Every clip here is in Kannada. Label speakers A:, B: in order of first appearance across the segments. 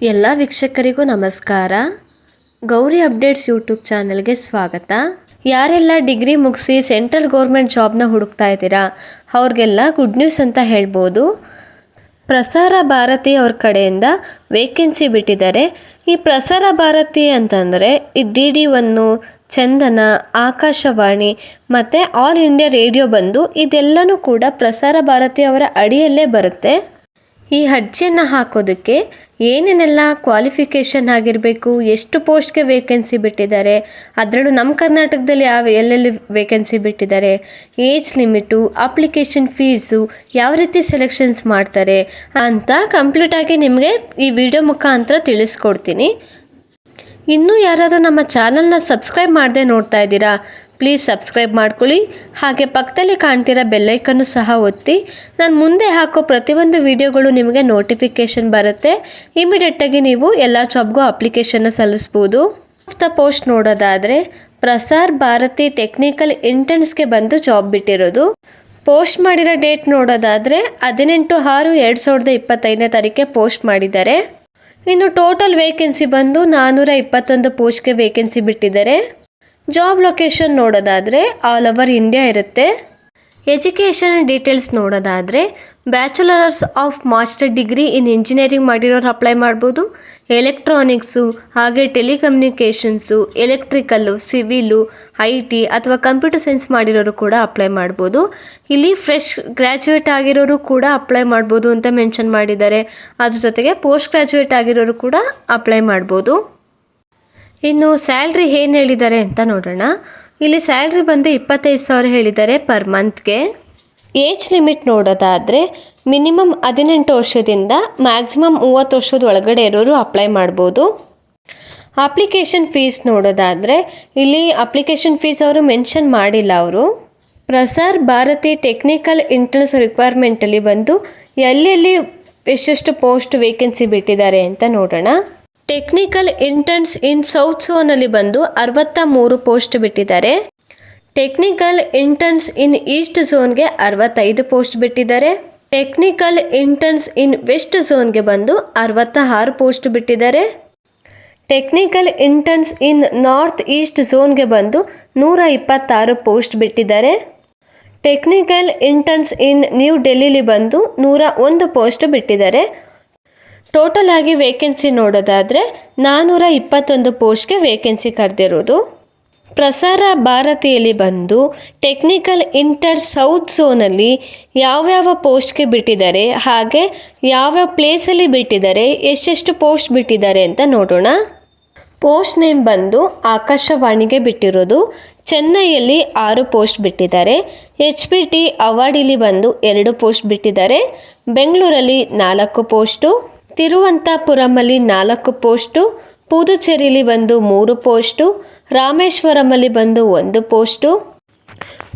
A: ಎಲ್ಲ ವೀಕ್ಷಕರಿಗೂ ನಮಸ್ಕಾರ. ಗೌರಿ ಅಪ್ಡೇಟ್ಸ್ ಯೂಟ್ಯೂಬ್ ಚಾನಲ್ಗೆ ಸ್ವಾಗತ. ಯಾರೆಲ್ಲ ಡಿಗ್ರಿ ಮುಗಿಸಿ ಸೆಂಟ್ರಲ್ ಗೌರ್ಮೆಂಟ್ ಜಾಬ್ನ ಹುಡುಕ್ತಾ ಇದ್ದೀರಾ ಅವ್ರಿಗೆಲ್ಲ ಗುಡ್ ನ್ಯೂಸ್ ಅಂತ ಹೇಳ್ಬೋದು. ಪ್ರಸಾರ ಭಾರತಿ ಅವ್ರ ಕಡೆಯಿಂದ ವೇಕೆನ್ಸಿ ಬಿಟ್ಟಿದ್ದಾರೆ. ಈ ಪ್ರಸಾರ ಭಾರತಿ ಅಂತಂದರೆ ಈ DD1, ಚಂದನ, ಆಕಾಶವಾಣಿ ಮತ್ತು ಆಲ್ ಇಂಡಿಯಾ ರೇಡಿಯೋ ಬಂದು ಇದೆಲ್ಲನೂ ಕೂಡ ಪ್ರಸಾರ ಭಾರತಿ ಅವರ ಅಡಿಯಲ್ಲೇ ಬರುತ್ತೆ. ಈ ಅರ್ಜಿಯನ್ನು ಹಾಕೋದಕ್ಕೆ ಏನೇನೆಲ್ಲ ಕ್ವಾಲಿಫಿಕೇಷನ್ ಆಗಿರಬೇಕು, ಎಷ್ಟು ಪೋಸ್ಟ್ಗೆ ವೇಕೆನ್ಸಿ ಬಿಟ್ಟಿದ್ದಾರೆ, ಅದರಲ್ಲೂ ನಮ್ಮ ಕರ್ನಾಟಕದಲ್ಲಿ ಎಲ್ಲೆಲ್ಲಿ ವೇಕೆನ್ಸಿ ಬಿಟ್ಟಿದ್ದಾರೆ, ಏಜ್ ಲಿಮಿಟು, ಅಪ್ಲಿಕೇಶನ್ ಫೀಸು, ಯಾವ ರೀತಿ ಸೆಲೆಕ್ಷನ್ಸ್ ಮಾಡ್ತಾರೆ ಅಂತ ಕಂಪ್ಲೀಟಾಗಿ ನಿಮಗೆ ಈ ವಿಡಿಯೋ ಮುಖಾಂತರ ತಿಳಿಸ್ಕೊಡ್ತೀನಿ. ಇನ್ನೂ ಯಾರಾದರೂ ನಮ್ಮ ಚಾನಲ್ನ ಸಬ್ಸ್ಕ್ರೈಬ್ ಮಾಡದೆ ನೋಡ್ತಾ ಇದ್ದೀರಾ, ಪ್ಲೀಸ್ ಸಬ್ಸ್ಕ್ರೈಬ್ ಮಾಡ್ಕೊಳ್ಳಿ. ಹಾಗೆ ಪಕ್ಕದಲ್ಲಿ ಕಾಣ್ತಿರೋ ಬೆಲ್ಲೈಕನ್ನು ಸಹ ಒತ್ತಿ. ನಾನು ಮುಂದೆ ಹಾಕೋ ಪ್ರತಿಯೊಂದು ವಿಡಿಯೋಗಳು ನಿಮಗೆ ನೋಟಿಫಿಕೇಷನ್ ಬರುತ್ತೆ. ಇಮಿಡಿಯೇಟಾಗಿ ನೀವು ಎಲ್ಲ ಜಾಬ್ಗೂ ಅಪ್ಲಿಕೇಶನ್ನ ಸಲ್ಲಿಸ್ಬೋದು. ದ ಪೋಸ್ಟ್ ನೋಡೋದಾದರೆ ಪ್ರಸಾರ್ ಭಾರತಿ ಟೆಕ್ನಿಕಲ್ ಇಂಟರ್ನ್ಸ್ಗೆ ಬಂದು ಜಾಬ್ ಬಿಟ್ಟಿರೋದು. ಪೋಸ್ಟ್ ಮಾಡಿರೋ ಡೇಟ್ ನೋಡೋದಾದರೆ 18/6/2025 ಪೋಸ್ಟ್ ಮಾಡಿದ್ದಾರೆ. ಇನ್ನು ಟೋಟಲ್ ವೇಕೆನ್ಸಿ ಬಂದು 421 ಪೋಸ್ಟ್ಗೆ ವೇಕೆನ್ಸಿ ಬಿಟ್ಟಿದ್ದಾರೆ. ಜಾಬ್ ಲೊಕೇಶನ್ ನೋಡೋದಾದರೆ ಆಲ್ ಓವರ್ ಇಂಡಿಯಾ ಇರುತ್ತೆ. ಎಜುಕೇಷನ್ ಡೀಟೇಲ್ಸ್ ನೋಡೋದಾದರೆ bachelors of master degree in engineering ಮಾಡಿರೋರು ಅಪ್ಲೈ ಮಾಡ್ಬೋದು. ಎಲೆಕ್ಟ್ರಾನಿಕ್ಸು, ಹಾಗೆ ಟೆಲಿಕಮ್ಯುನಿಕೇಷನ್ಸು, ಎಲೆಕ್ಟ್ರಿಕಲ್ಲು, ಸಿವಿಲು, IT ಅಥವಾ ಕಂಪ್ಯೂಟರ್ ಸೈನ್ಸ್ ಮಾಡಿರೋರು ಕೂಡ ಅಪ್ಲೈ ಮಾಡ್ಬೋದು. ಇಲ್ಲಿ ಫ್ರೆಶ್ ಗ್ರ್ಯಾಜುಯೇಟ್ ಆಗಿರೋರು ಕೂಡ ಅಪ್ಲೈ ಮಾಡ್ಬೋದು ಅಂತ ಮೆನ್ಷನ್ ಮಾಡಿದ್ದಾರೆ. ಅದ್ರ ಜೊತೆಗೆ ಪೋಸ್ಟ್ ಗ್ರ್ಯಾಜುಯೇಟ್ ಆಗಿರೋರು ಕೂಡ ಅಪ್ಲೈ ಮಾಡ್ಬೋದು. ಇನ್ನು ಸ್ಯಾಲ್ರಿ ಏನು ಹೇಳಿದ್ದಾರೆ ಅಂತ ನೋಡೋಣ. ಇಲ್ಲಿ ಸ್ಯಾಲ್ರಿ ಬಂದು 25,000 ಹೇಳಿದ್ದಾರೆ ಪರ್ ಮಂತ್ಗೆ. ಏಜ್ ಲಿಮಿಟ್ ನೋಡೋದಾದರೆ ಮಿನಿಮಮ್ 18 ವರ್ಷದಿಂದ ಮ್ಯಾಕ್ಸಿಮಮ್ 30 ವರ್ಷದ ಒಳಗಡೆ ಇರೋರು ಅಪ್ಲೈ ಮಾಡ್ಬೋದು. ಅಪ್ಲಿಕೇಶನ್ ಫೀಸ್ ನೋಡೋದಾದರೆ ಇಲ್ಲಿ ಅಪ್ಲಿಕೇಶನ್ ಫೀಸ್ ಅವರು ಮೆನ್ಷನ್ ಮಾಡಿಲ್ಲ. ಅವರು ಪ್ರಸಾರ್ ಭಾರತಿ ಟೆಕ್ನಿಕಲ್ ಇಂಟರ್ನ್ಸ್ ರಿಕ್ವೈರ್ಮೆಂಟಲ್ಲಿ ಬಂದು ಎಲ್ಲೆಲ್ಲಿ ಎಷ್ಟೆಷ್ಟು ಪೋಸ್ಟ್ ವೇಕೆನ್ಸಿ ಬಿಟ್ಟಿದ್ದಾರೆ ಅಂತ ನೋಡೋಣ. ಟೆಕ್ನಿಕಲ್ ಇಂಟರ್ನ್ಸ್ ಇನ್ ಸೌತ್ ಝೋನಲ್ಲಿ ಬಂದು 63 ಪೋಸ್ಟ್ ಬಿಟ್ಟಿದ್ದಾರೆ. ಟೆಕ್ನಿಕಲ್ ಇಂಟರ್ನ್ಸ್ ಇನ್ ಈಸ್ಟ್ ಝೋನ್ಗೆ 65 ಪೋಸ್ಟ್ ಬಿಟ್ಟಿದ್ದಾರೆ. ಟೆಕ್ನಿಕಲ್ ಇಂಟರ್ನ್ಸ್ ಇನ್ ವೆಸ್ಟ್ ಝೋನ್ಗೆ ಬಂದು 66 ಪೋಸ್ಟ್ ಬಿಟ್ಟಿದ್ದಾರೆ. Technical interns in north east ಝೋನ್ಗೆ ಬಂದು 126 ಪೋಸ್ಟ್ ಬಿಟ್ಟಿದ್ದಾರೆ. ಟೆಕ್ನಿಕಲ್ ಇಂಟರ್ನ್ಸ್ ಇನ್ ನ್ಯೂ ಡೆಲ್ಲಿಲಿ ಬಂದು 101 ಪೋಸ್ಟ್ ಬಿಟ್ಟಿದ್ದಾರೆ. ಟೋಟಲ್ ಆಗಿ ವೇಕೆನ್ಸಿ ನೋಡೋದಾದರೆ 421 ಪೋಸ್ಟ್ಗೆ ವೇಕೆನ್ಸಿ ಕರೆದಿರೋದು. ಪ್ರಸಾರ ಭಾರತಿಯಲ್ಲಿ ಬಂದು ಟೆಕ್ನಿಕಲ್ ಇಂಟರ್ ಸೌತ್ ಝೋನಲ್ಲಿ ಯಾವ್ಯಾವ ಪೋಸ್ಟ್ಗೆ ಬಿಟ್ಟಿದ್ದಾರೆ, ಹಾಗೆ ಯಾವ್ಯಾವ ಪ್ಲೇಸಲ್ಲಿ ಬಿಟ್ಟಿದ್ದಾರೆ, ಎಷ್ಟೆಷ್ಟು ಪೋಸ್ಟ್ ಬಿಟ್ಟಿದ್ದಾರೆ ಅಂತ ನೋಡೋಣ. ಪೋಸ್ಟ್ ನೇಮ್ ಬಂದು ಆಕಾಶವಾಣಿಗೆ ಬಿಟ್ಟಿರೋದು. ಚೆನ್ನೈಯಲ್ಲಿ 6 ಪೋಸ್ಟ್ ಬಿಟ್ಟಿದ್ದಾರೆ. HPT ಅವಾರ್ಡಿಲಿ ಬಂದು 2 ಪೋಸ್ಟ್ ಬಿಟ್ಟಿದ್ದಾರೆ. ಬೆಂಗಳೂರಲ್ಲಿ 4 ಪೋಸ್ಟು. ತಿರುವನಂತಪುರಮಲ್ಲಿ 4 ಪೋಸ್ಟು. ಪುದುಚೇರಿಲಿ ಬಂದು 3 ಪೋಸ್ಟು. ರಾಮೇಶ್ವರಮಲ್ಲಿ ಬಂದು 1 ಪೋಸ್ಟು.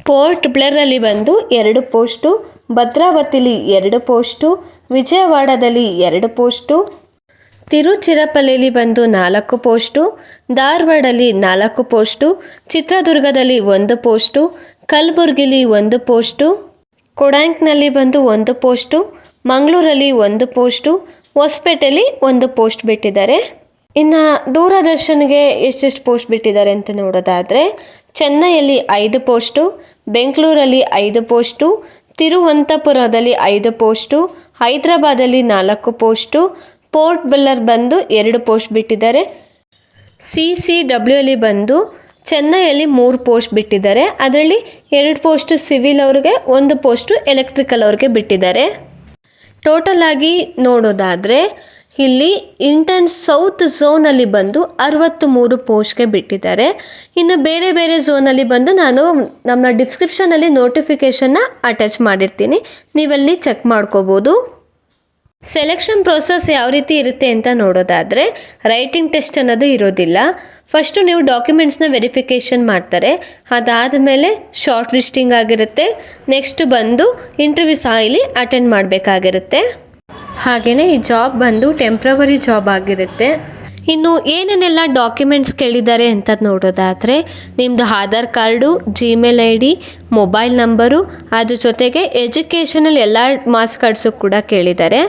A: ಪೋರ್ಟ್ ಬ್ಲೇರಲ್ಲಿ ಬಂದು 2 ಪೋಸ್ಟು. ಭದ್ರಾವತಿಲಿ 2 ಪೋಸ್ಟು. ವಿಜಯವಾಡದಲ್ಲಿ 2 ಪೋಸ್ಟು. ತಿರುಚಿರಪಲ್ಲಿಲಿ ಬಂದು 4 ಪೋಸ್ಟು. ಧಾರವಾಡಲ್ಲಿ 4 ಪೋಸ್ಟು. ಚಿತ್ರದುರ್ಗದಲ್ಲಿ 1 ಪೋಸ್ಟು. ಕಲಬುರಗಿಲಿ 1 ಪೋಸ್ಟು. ಕೊಡಾಂಕ್ನಲ್ಲಿ ಬಂದು 1 ಪೋಸ್ಟು. ಮಂಗಳೂರಲ್ಲಿ 1 ಪೋಸ್ಟು. ಹೊಸಪೇಟೆಯಲ್ಲಿ 1 ಪೋಸ್ಟ್ ಬಿಟ್ಟಿದ್ದಾರೆ. ಇನ್ನು ದೂರದರ್ಶನ್ಗೆ ಎಷ್ಟೆಷ್ಟು ಪೋಸ್ಟ್ ಬಿಟ್ಟಿದ್ದಾರೆ ಅಂತ ನೋಡೋದಾದರೆ ಚೆನ್ನೈಯಲ್ಲಿ 5 ಪೋಸ್ಟು. ಬೆಂಗಳೂರಲ್ಲಿ 5 ಪೋಸ್ಟು. ತಿರುವನಂತಪುರದಲ್ಲಿ 5 ಪೋಸ್ಟು. ಹೈದರಾಬಾದಲ್ಲಿ 4 ಪೋಸ್ಟು. ಪೋರ್ಟ್ ಬ್ಲೇರ್ ಬಂದು 2 ಪೋಸ್ಟ್ ಬಿಟ್ಟಿದ್ದಾರೆ. CCWಲ್ಲಿ ಬಂದು ಚೆನ್ನೈಯಲ್ಲಿ 3 ಪೋಸ್ಟ್ ಬಿಟ್ಟಿದ್ದಾರೆ. ಅದರಲ್ಲಿ 2 ಪೋಸ್ಟು ಸಿವಿಲ್ ಅವ್ರಿಗೆ, 1 ಪೋಸ್ಟು ಎಲೆಕ್ಟ್ರಿಕಲ್ ಅವ್ರಿಗೆ ಬಿಟ್ಟಿದ್ದಾರೆ. ಟೋಟಲ್ ಆಗಿ ನೋಡೋದಾದರೆ ಇಲ್ಲಿ ಇಂಟರ್ನ್ ಸೌತ್ ಝೋನಲ್ಲಿ ಬಂದು 63 ಪೋಸ್ಟ್ಗೆ ಬಿಟ್ಟಿದ್ದಾರೆ. ಇನ್ನು ಬೇರೆ ಬೇರೆ ಝೋನಲ್ಲಿ ಬಂದು ನಾನು ನಮ್ಮ ಡಿಸ್ಕ್ರಿಪ್ಷನಲ್ಲಿ ನೋಟಿಫಿಕೇಷನ್ನ ಅಟ್ಯಾಚ್ ಮಾಡಿರ್ತೀನಿ, ನೀವಲ್ಲಿ ಚೆಕ್ ಮಾಡ್ಕೋಬೋದು. ಸೆಲೆಕ್ಷನ್ ಪ್ರೋಸೆಸ್ ಯಾವ ರೀತಿ ಇರುತ್ತೆ ಅಂತ ನೋಡೋದಾದರೆ ರೈಟಿಂಗ್ ಟೆಸ್ಟ್ ಅನ್ನೋದು ಇರೋದಿಲ್ಲ. ಫಸ್ಟು ನೀವು ಡಾಕ್ಯುಮೆಂಟ್ಸ್ನ ವೆರಿಫಿಕೇಷನ್ ಮಾಡ್ತಾರೆ. ಅದಾದಮೇಲೆ ಶಾರ್ಟ್ ಲಿಸ್ಟಿಂಗ್ ಆಗಿರುತ್ತೆ. ನೆಕ್ಸ್ಟ್ ಬಂದು ಇಂಟರ್ವ್ಯೂ ಸಹ ಇಲ್ಲಿ ಅಟೆಂಡ್ ಮಾಡಬೇಕಾಗಿರುತ್ತೆ. ಹಾಗೆಯೇ ಈ ಜಾಬ್ ಬಂದು ಟೆಂಪ್ರವರಿ ಜಾಬ್ ಆಗಿರುತ್ತೆ. ಇನ್ನು ಏನೇನೆಲ್ಲ ಡಾಕ್ಯುಮೆಂಟ್ಸ್ ಕೇಳಿದ್ದಾರೆ ಅಂತ ನೋಡೋದಾದರೆ ನಿಮ್ಮದು Aadhaar card, Gmail ID, mobile number, ಅದ್ರ ಜೊತೆಗೆ ಎಜುಕೇಷನಲ್ಲಿ ಎಲ್ಲ ಮಾರ್ಕ್ಸ್ ಕಾರ್ಡ್ಸು ಕೂಡ ಕೇಳಿದ್ದಾರೆ.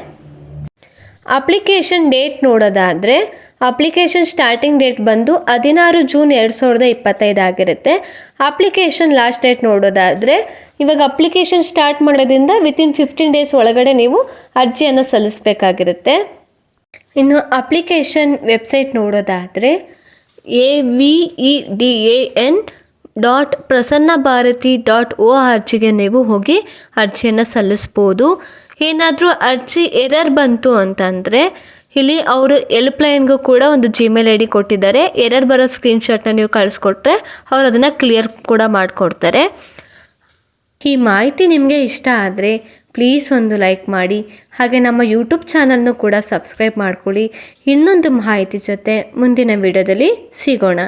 A: ಅಪ್ಲಿಕೇಶನ್ ಡೇಟ್ ನೋಡೋದಾದರೆ ಅಪ್ಲಿಕೇಶನ್ ಸ್ಟಾರ್ಟಿಂಗ್ ಡೇಟ್ ಬಂದು 16 ಜೂನ್ 2025 ಆಗಿರುತ್ತೆ. ಅಪ್ಲಿಕೇಶನ್ ಲಾಸ್ಟ್ ಡೇಟ್ ನೋಡೋದಾದರೆ ಇವಾಗ ಅಪ್ಲಿಕೇಶನ್ ಸ್ಟಾರ್ಟ್ ಮಾಡೋದ್ರಿಂದ ವಿತಿನ್ 15 ಡೇಸ್ ಒಳಗಡೆ ನೀವು ಅರ್ಜಿಯನ್ನು ಸಲ್ಲಿಸಬೇಕಾಗಿರುತ್ತೆ. ಇನ್ನು ಅಪ್ಲಿಕೇಶನ್ ವೆಬ್ಸೈಟ್ ನೋಡೋದಾದರೆ AVEDAN.prasannabharati.org ನೀವು ಹೋಗಿ ಅರ್ಜಿಯನ್ನು ಸಲ್ಲಿಸ್ಬೋದು. ಏನಾದರೂ ಅರ್ಜಿ ಎರರ್ ಬಂತು ಅಂತಂದರೆ ಇಲ್ಲಿ ಅವರು ಹೆಲ್ಪ್ಲೈನ್ಗೂ ಕೂಡ ಒಂದು ಜಿಮೇಲ್ ID ಕೊಟ್ಟಿದ್ದಾರೆ. ಎರರ್ ಬರೋ ಸ್ಕ್ರೀನ್ಶಾಟ್ನ ನೀವು ಕಳಿಸ್ಕೊಟ್ರೆ ಅವರು ಅದನ್ನು ಕ್ಲಿಯರ್ ಕೂಡ ಮಾಡಿಕೊಡ್ತಾರೆ. ಈ ಮಾಹಿತಿ ನಿಮಗೆ ಇಷ್ಟ ಆದರೆ ಪ್ಲೀಸ್ ಒಂದು ಲೈಕ್ ಮಾಡಿ, ಹಾಗೆ ನಮ್ಮ ಯೂಟ್ಯೂಬ್ ಚಾನಲ್ನು ಕೂಡ ಸಬ್ಸ್ಕ್ರೈಬ್ ಮಾಡ್ಕೊಳ್ಳಿ. ಇನ್ನೊಂದು ಮಾಹಿತಿ ಜೊತೆ ಮುಂದಿನ ವಿಡಿಯೋದಲ್ಲಿ ಸಿಗೋಣ.